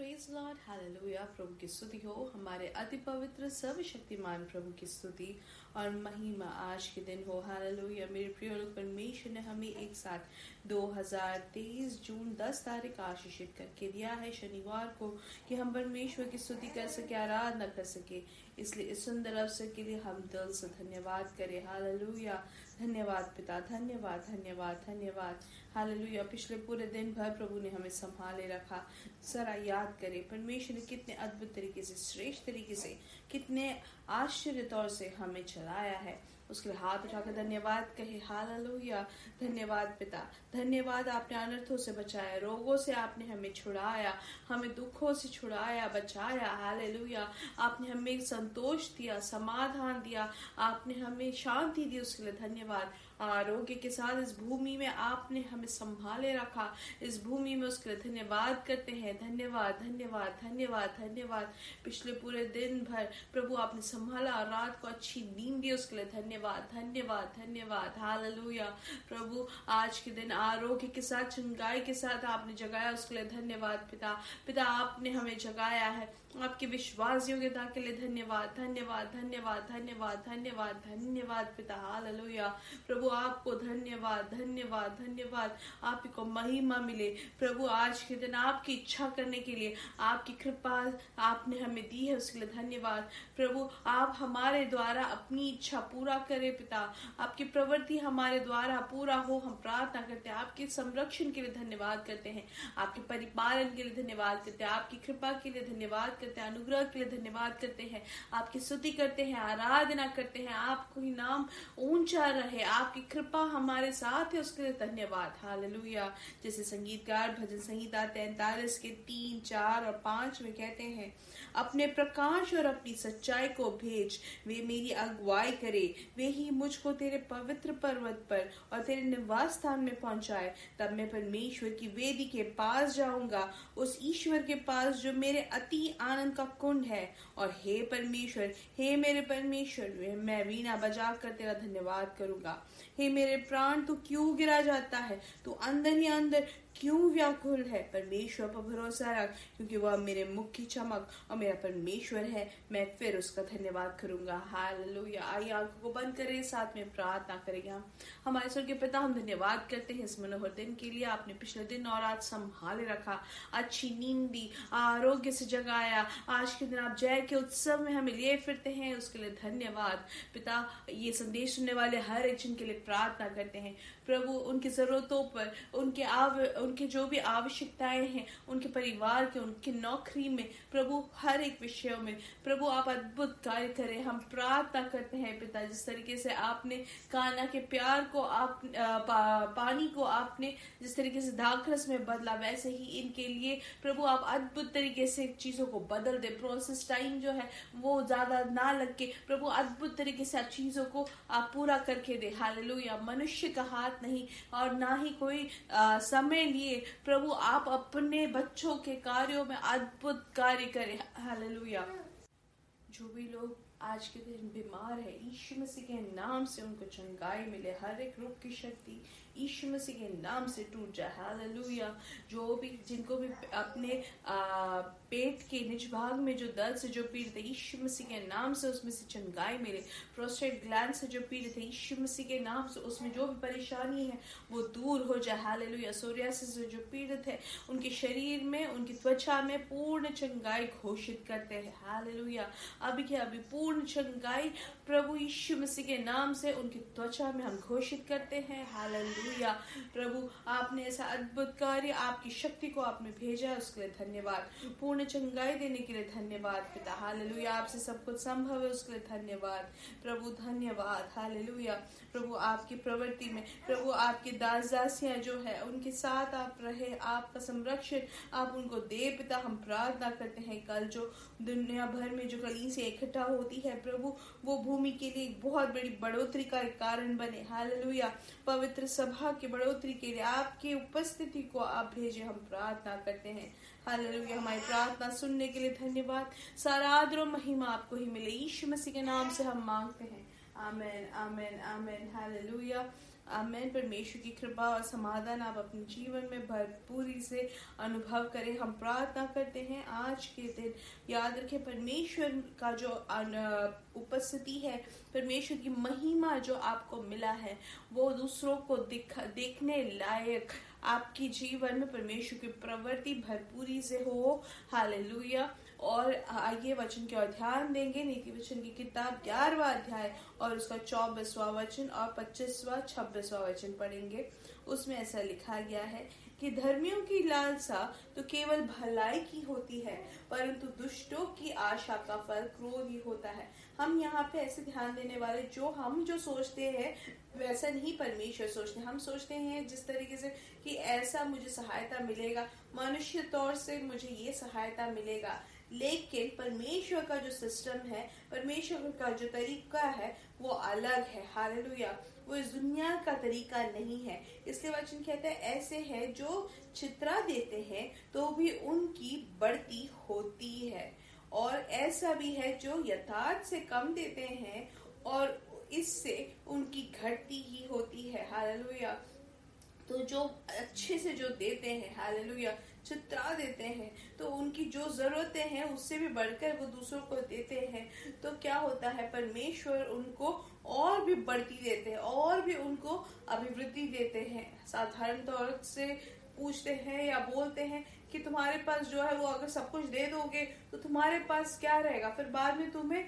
Praise Lord, hallelujah. प्रभु की स्तुति हो। हमारे अति पवित्र सर्वशक्तिमान प्रभु की स्तुति और महिमा आज के दिन हो। हालेलुया। मेरे प्रिय लोग, परमेश्वर ने हमें एक साथ 2023 जून 10 तारीख आशीषित करके दिया है शनिवार को कि हम परमेश्वर की स्तुति कर सके, आराधना कर सके। इसलिए इस सुंदर अवसर के लिए हम दिल से धन्यवाद करें। हालेलुया। धन्यवाद पिता, धन्यवाद धन्यवाद धन्यवाद। हालेलुया। पिछले पूरे दिन भर प्रभु ने हमें संभाले रखा। जरा याद करें परमेश्वर ने कितने अद्भुत तरीके से, श्रेष्ठ तरीके से, कितने आश्चर्य तौर से हमें चलाया है। उसके लिए हाथ उठाकर धन्यवाद कहे। हालेलुया। धन्यवाद पिता, धन्यवाद। आपने अनर्थों से बचाया, रोगों से आपने हमें छुड़ाया, हमें दुखों से छुड़ाया, बचाया। हालेलुया। आपने हमें संतोष दिया, समाधान दिया, आपने हमें शांति दी। उसके लिए धन्यवाद। आरोग्य के साथ इस भूमि में आपने हमें संभाले रखा, इस भूमि में उसके लिए धन्यवाद करते हैं। धन्यवाद धन्यवाद धन्यवाद धन्यवाद। पिछले पूरे दिन भर प्रभु आपने संभाला और रात को अच्छी नींद दी। उसके लिए धन्यवाद धन्यवाद धन्यवाद। हालेलुया। प्रभु आज के दिन आरोग्य के साथ, चंगाई के साथ आपने जगाया। उसके लिए धन्यवाद पिता। पिता आपने हमें जगाया है, आपकी विश्वास योग्यता के लिए धन्यवाद धन्यवाद धन्यवाद धन्यवाद धन्यवाद धन्यवाद पिता। हालेलुया। प्रभु आपको धन्यवाद धन्यवाद धन्यवाद। आपको महिमा मिले। प्रभु आज के दिन आपकी इच्छा करने के लिए आपकी कृपा आपने हमें दी है। उसके लिए धन्यवाद। प्रभु आप हमारे द्वारा अपनी इच्छा पूरा करें पिता। आपकी प्रवृत्ति हमारे द्वारा पूरा हो, हम प्रार्थना करते हैं। आपके संरक्षण के लिए धन्यवाद करते हैं, आपके परिपालन के लिए धन्यवाद करते हैं, आपकी कृपा के लिए धन्यवाद करते हैं, अनुग्रह के लिए धन्यवाद करते हैं, आपकी स्तुति करते हैं, आराधना करते हैं। आपको ही नाम ऊंचा रहे, आपकी कृपा हमारे साथ है। उसके लिए धन्यवाद। हालेलुया। जैसे संगीतकार भजन संहिता 43 के 3, 4 और 5 में कहते हैं, अपने प्रकाश और अपनी सच्चाई को भेज, वे मेरी अगुवाई करे, वे ही मुझको तेरे पवित्र पर्वत पर और तेरे निवास स्थान में पहुंचाए। तब मैं परमेश्वर की वेदी के पास जाऊंगा, उस ईश्वर के पास जो मेरे अति आनंद का कुंड है। और हे परमेश्वर, हे मेरे परमेश्वर, मैं वीणा बजा कर तेरा धन्यवाद करूंगा। हे मेरे प्राण, तू क्यों गिरा जाता है? तू अंदर ही अंदर क्यों व्याकुल है? परमेश्वर पर भरोसा रख, क्योंकि वह मेरे मुख की चमक और मेरा परमेश्वर है। मैं फिर उसका धन्यवाद करूंगा। हालेलुया। आइए आंखों को बंद करें, साथ में प्रार्थना करेंगे। हमारे स्वर्गीय पिता, हम धन्यवाद करते हैं इस मनोहर दिन के लिए। आपने पिछले दिन और आज संभाले रखा, अच्छी नींद दी, आरोग्य से जगाया। आज के दिन आप जय के उत्सव में हमें लिए फिरते हैं, उसके लिए धन्यवाद पिता। ये संदेश सुनने वाले हर एक जन के लिए प्रार्थना करते हैं प्रभु, उनकी जरूरतों पर, उनके जो भी आवश्यकताएं हैं, उनके परिवार के, उनकी नौकरी में प्रभु, हर एक विषयों में प्रभु आप अद्भुत कार्य करें। हम प्रार्थना करते हैं पिता, जिस तरीके से आपने काना के प्यार को, आप पानी को आपने जिस तरीके से दाखरस में बदला, वैसे ही इनके लिए प्रभु आप अद्भुत तरीके से चीजों को बदल दे। प्रोसेस टाइम जो है वो ज्यादा ना लग के प्रभु अद्भुत तरीके से चीजों को आप पूरा करके दे। हालेलुया। मनुष्य का हाथ नहीं और ना ही कोई समय लिए प्रभु आप अपने बच्चों के कार्यों में अद्भुत कार्य करें। हालेलुया। जो भी लोग आज के दिन बीमार है, यीशु मसीह के नाम से उनको चंगाई मिले। हर एक रोग की शक्ति यीशु मसीह के नाम से टूट जाए। हालेलुया। जो भी, जिनको भी अपने पेट के निज भाग में जो दर्द से जो पीड़ित है, यीशु मसीह के नाम से उसमें से चंगाई मिले। प्रोस्टेट ग्लैंड से जो पीड़ित है, यीशु मसीह के नाम से उसमें जो भी परेशानी है वो दूर हो जाए। हालेलुया। सोरियासिस से जो पीड़ित है, उनके शरीर में, उनकी त्वचा में पूर्ण चंगाई घोषित करते हैं। हालेलुया। अभी के अभी पूर्ण चंगाई प्रभु यीशु मसीह के नाम से उनकी त्वचा में हम घोषित करते हैं। हालेलुया। प्रभु आपने ऐसा अद्भुत कार्य, आपकी शक्ति को आपने भेजा, उसके लिए धन्यवाद। पूर्ण चंगाई देने के लिए धन्यवाद पिता। हालेलुया। आपसे सब कुछ संभव है, उसके लिए धन्यवाद प्रभु। धन्यवाद। हालेलुया। प्रभु आपकी प्रवृत्ति में प्रभु आपकी दास दासियां जो है उनके साथ आप रहे, आपका संरक्षण आप उनको दे पिता। हम प्रार्थना करते हैं कल जो दुनिया भर में जो कलीसिया इकट्ठा होती है प्रभु, वो भूमि के लिए एक बहुत बड़ी बढ़ोतरी का एक कारण बने। हालेलुया। पवित्र सभा की बढ़ोतरी के लिए आपकी उपस्थिति को आप भेजे, हम प्रार्थना करते हैं। हालेलुया। हमारी प्रार्थना सुनने के लिए धन्यवाद। सारा आदर और महिमा आपको ही मिले, यीशु मसीह के नाम से हम मांगते हैं। आमेन आमेन आमेन। हालेलुया। आमेन। परमेश्वर की कृपा और समाधान आप अपने जीवन में भरपूरी से अनुभव करें। हम प्रार्थना करते हैं आज के दिन याद रखें परमेश्वर का जो उपस्थिति है, परमेश्वर की महिमा जो आपको मिला है वो दूसरों को देखने लायक आपके जीवन में परमेश्वर की प्रवृत्ति भरपूरी से हो। हालेलुया। और आइए वचन के और ध्यान देंगे। नीति वचन की किताब 11वां अध्याय और उसका 24वां वचन और 25वां 26वां वचन पढ़ेंगे। उसमें ऐसा लिखा गया है कि धर्मियों की लालसा तो केवल भलाई की होती है, परंतु दुष्टों की आशा का फल क्रोध ही होता है। हम यहाँ पे ऐसे ध्यान देने वाले, हम जो सोचते हैं वैसा नहीं परमेश्वर सोचते। हम सोचते हैं जिस तरीके से कि ऐसा मुझे सहायता मिलेगा, मनुष्य तौर से मुझे ये सहायता मिलेगा, लेकिन परमेश्वर का जो सिस्टम है, परमेश्वर का जो तरीका है वो अलग है। हालेलुया। वो इस दुनिया का तरीका नहीं है। इसलिए वचन कहता है ऐसे है जो चित्रा देते हैं तो भी उनकी बढ़ती होती है, और ऐसा भी है जो यथार्थ से कम देते हैं और इससे उनकी घटती ही होती है। हालेलुया। तो जो अच्छे से जो देते हैं, हालेलुया, चित्रा देते हैं, तो उनकी जो जरूरतें हैं उससे भी बढ़कर वो दूसरों को देते हैं, तो क्या होता है, परमेश्वर उनको और भी बढ़ती देते हैं और भी उनको अभिवृद्धि देते हैं। साधारण तौर से पूछते हैं या बोलते हैं कि तुम्हारे पास जो है वो अगर सब कुछ दे दोगे तो तुम्हारे पास क्या रहेगा, फिर बाद में तुम्हें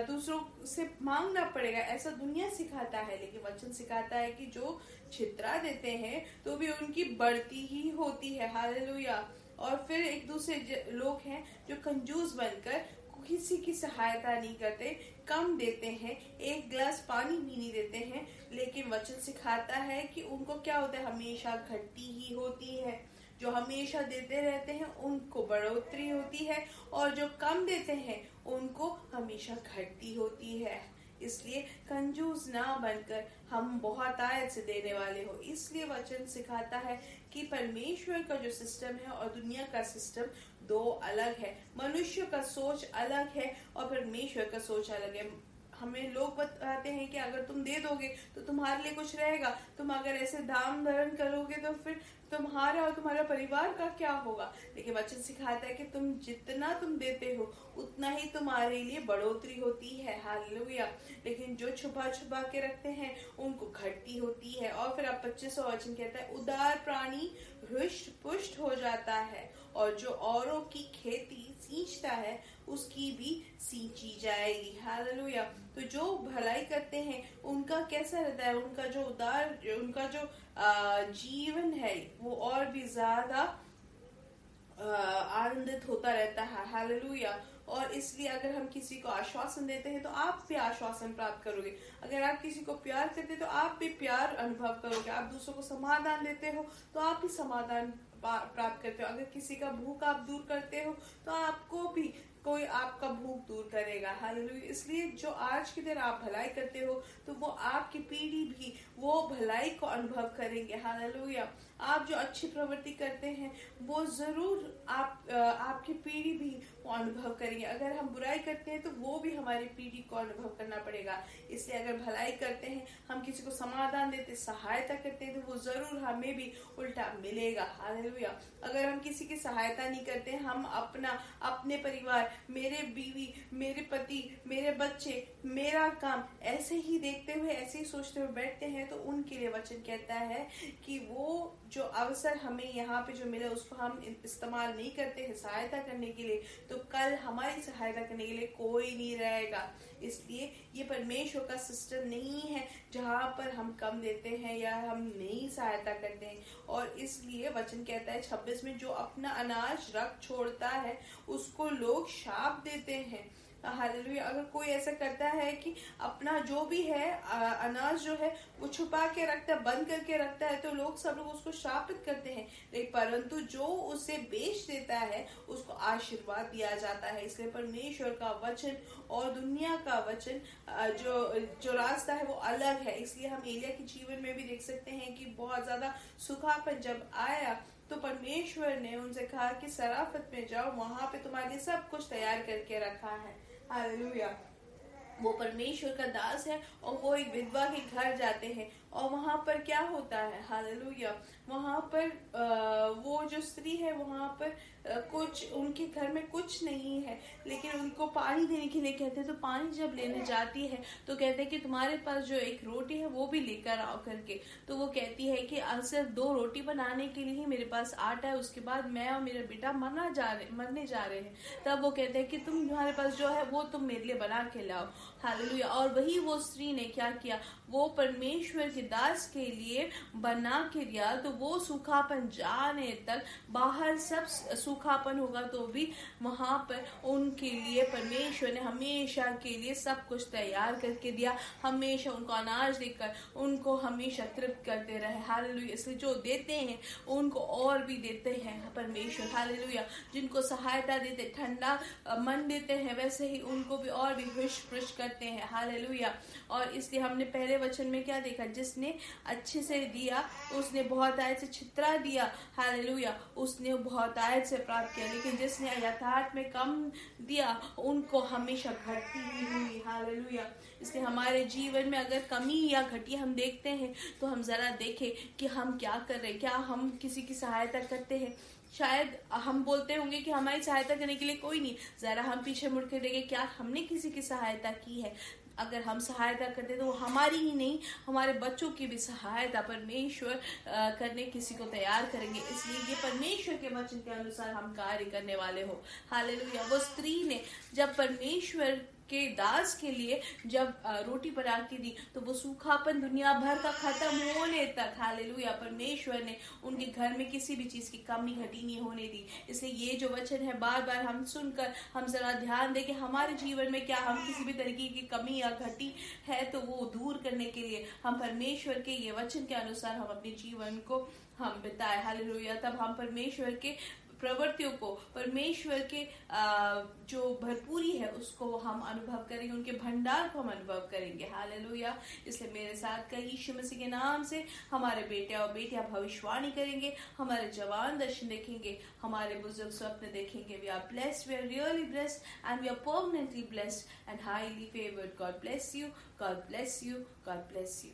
दूसरों से मांगना पड़ेगा। ऐसा दुनिया सिखाता है, लेकिन वचन सिखाता है कि जो छितरा देते हैं तो भी उनकी बढ़ती ही होती है। हालेलुया। और फिर एक दूसरे लोग हैं जो कंजूस बनकर किसी की सहायता नहीं करते, कम देते हैं, एक गिलास पानी भी नहीं देते हैं, लेकिन वचन सिखाता है कि उनको क्या होता है, हमेशा घटती ही होती है। जो हमेशा देते रहते हैं उनको बढ़ोतरी होती है, और जो कम देते हैं उनको हमेशा घटती होती है। इसलिए कंजूस ना बनकर हम बहुत आयत से देने वाले हो। इसलिए वचन सिखाता है कि परमेश्वर का जो सिस्टम है और दुनिया का सिस्टम दो अलग है। मनुष्य का सोच अलग है और परमेश्वर का सोच अलग है। हमें लोग बताते हैं कि अगर तुम दे दोगे तो तुम्हारे लिए कुछ रहेगा, तुम अगर ऐसे दाम धरण करोगे तो फिर तुम्हारा और तुम्हारा परिवार का क्या होगा। लेकिन वचन सिखाता है कि तुम जितना तुम देते हो उतना ही तुम्हारे लिए बढ़ोतरी होती है। हालेलुया। लेकिन जो छुपा छुपा के रखते हैं उनको घटती होती है। और फिर अब 25वां वचन कहता है, उदार प्राणी हृष्ट पुष्ट हो जाता है, और जो औरों की खेती सींचता है उसकी भी सींची जाएगी। हालेलुया। तो जो भलाई करते हैं उनका कैसा रहता है, उनका जो उनका जो जीवन है वो और भी ज्यादा आनंदित होता रहता है। हालेलुया। और इसलिए अगर हम किसी को आश्वासन देते हैं तो आप भी आश्वासन प्राप्त करोगे। अगर आप किसी को प्यार करते हैं तो आप भी प्यार अनुभव करोगे। आप दूसरों को समाधान देते हो तो आप भी समाधान प्राप्त करते हो। अगर किसी का भूख आप दूर करते हो तो आपको भी कोई आपका भूख दूर करेगा। हालेलुया। इसलिए जो आज के दिन आप भलाई करते हो तो वो आपकी पीढ़ी भी वो भलाई को अनुभव करेंगे। हालेलुया। आप जो अच्छी प्रवृत्ति करते हैं वो जरूर आपकी पीढ़ी भी वो अनुभव करेंगे। अगर हम बुराई करते हैं तो वो भी हमारी पीढ़ी को अनुभव करना पड़ेगा। इसलिए अगर भलाई करते हैं, हम किसी को समाधान देते, सहायता करते हैं, तो वो जरूर हमें भी उल्टा मिलेगा। हालेलुया। अगर हम किसी की सहायता नहीं करते, हम अपने परिवार, मेरे बीवी, मेरे पति, मेरे बच्चे, मेरा काम ऐसे ही देखते हुए, ऐसे ही सोचते हुए बैठते हैं, तो उनके लिए वचन कहता है कि वो जो अवसर हमें यहाँ पे जो मिले उसको हम इस्तेमाल नहीं करते हैं सहायता करने के लिए, तो कल हमारी सहायता करने के लिए कोई नहीं रहेगा। इसलिए ये परमेश्वर का सिस्टम नहीं है जहाँ पर हम कम देते हैं या हम नहीं सहायता करते हैं। और इसलिए वचन कहता है 26 में, जो अपना अनाज रख छोड़ता है उसको लोग शाप देते हैं। हालेलुया। अगर कोई ऐसा करता है कि अपना जो भी है अनाज जो है वो छुपा के रखता है, बंद करके रखता है, तो लोग सब लोग उसको शापित करते हैं। लेकिन परंतु जो उसे बेच देता है उसको आशीर्वाद दिया जाता है। इसलिए परमेश्वर का वचन और दुनिया का वचन जो रास्ता है वो अलग है। इसलिए हम एलिया के जीवन में भी देख सकते हैं कि बहुत ज्यादा सूखापन जब आया तो परमेश्वर ने उनसे कहा कि सराफत में जाओ, वहां पे तुम्हारे लिए सब कुछ तैयार करके रखा है। हालेलुया। वो परमेश्वर का दास है और वो एक विधवा के घर जाते हैं और वहां पर क्या होता है, हालेलुया, वहां पर वो जो स्त्री है वहां पर कुछ उनके घर में कुछ नहीं है, लेकिन उनको पानी देने के लिए कहते हैं। तो पानी जब लेने जाती है तो कहते हैं कि तुम्हारे पास जो एक रोटी है वो भी लेकर आओ करके। तो वो कहती है कि सिर्फ 2 रोटी बनाने के लिए ही मेरे पास आटा है, उसके बाद मैं और मेरा बेटा मरने जा रहे हैं। तब वो कहते हैं कि तुम्हारे पास जो है वो तुम मेरे लिए बना के लाओ, हालेलुया। और वही वो स्त्री ने क्या किया, वो परमेश्वर के दास के लिए बना के दिया। तो वो सूखापन जाने तक, बाहर सब सूखापन होगा तो भी वहां पर उनके लिए परमेश्वर ने हमेशा के लिए सब कुछ तैयार करके दिया, हमेशा उनको अनाज देकर उनको हमेशा तृप्त करते रहे, हालेलुया। इसलिए जो देते हैं उनको और भी देते हैं परमेश्वर, हालेलुया। जिनको सहायता देते, ठंडा मन देते हैं, वैसे ही उनको भी और भी खुश करते हैं, हालेलुया। और इसलिए हमने पहले वचन में क्या देखा, जिसने अच्छे से दिया उसने बहुत आयत से छितरा दिया, हालेलुया, उसने बहुत आयत से प्राप्त किया। लेकिन जिसने यथार्थ में कम दिया उनको हमेशा घटती ही हुई, हालेलुया। इसलिए हमारे जीवन में अगर कमी या घटी हम देखते हैं तो हम जरा देखें कि हम क्या कर रहे हैं, क्या हम किसी की सहायता करते हैं। शायद हम बोलते होंगे कि हमारी सहायता करने के लिए कोई नहीं, जरा हम पीछे मुड़ के देखें क्या हमने किसी की सहायता की है। अगर हम सहायता करते तो हमारी ही नहीं, हमारे बच्चों की भी सहायता परमेश्वर करने किसी को तैयार करेंगे। इसलिए ये परमेश्वर के वचन के अनुसार हम कार्य करने वाले हो, हालेलुया। वो स्त्री ने जब परमेश्वर के दास के लिए जब रोटी बना के दी तो वो सूखापन दुनिया भर का खत्म होने तक, हालेलुया, परमेश्वर ने उनके घर में किसी भी चीज की कमी घटी नहीं होने दी। इसलिए ये जो वचन है बार बार हम सुनकर हम जरा ध्यान दें कि हमारे जीवन में क्या हम किसी भी तरीके की कमी या घटी है तो वो दूर करने के लिए हम परमेश्वर के ये वचन के अनुसार हम अपने जीवन को हम बिताए, हालेलुया। तब हम परमेश्वर के प्रवृत्तियों को, परमेश्वर के जो भरपूरी है उसको हम अनुभव करेंगे, उनके भंडार को हम अनुभव करेंगे, हालेलुया। इसलिए मेरे साथ कल यीशु मसीह के नाम से हमारे बेटे और बेटियां भविष्यवाणी करेंगे, हमारे जवान दर्शन देखेंगे, हमारे बुजुर्ग स्वप्न देखेंगे। We are blessed, we are really blessed and we are permanently blessed and highly favoured. God bless you, God bless you, God bless you.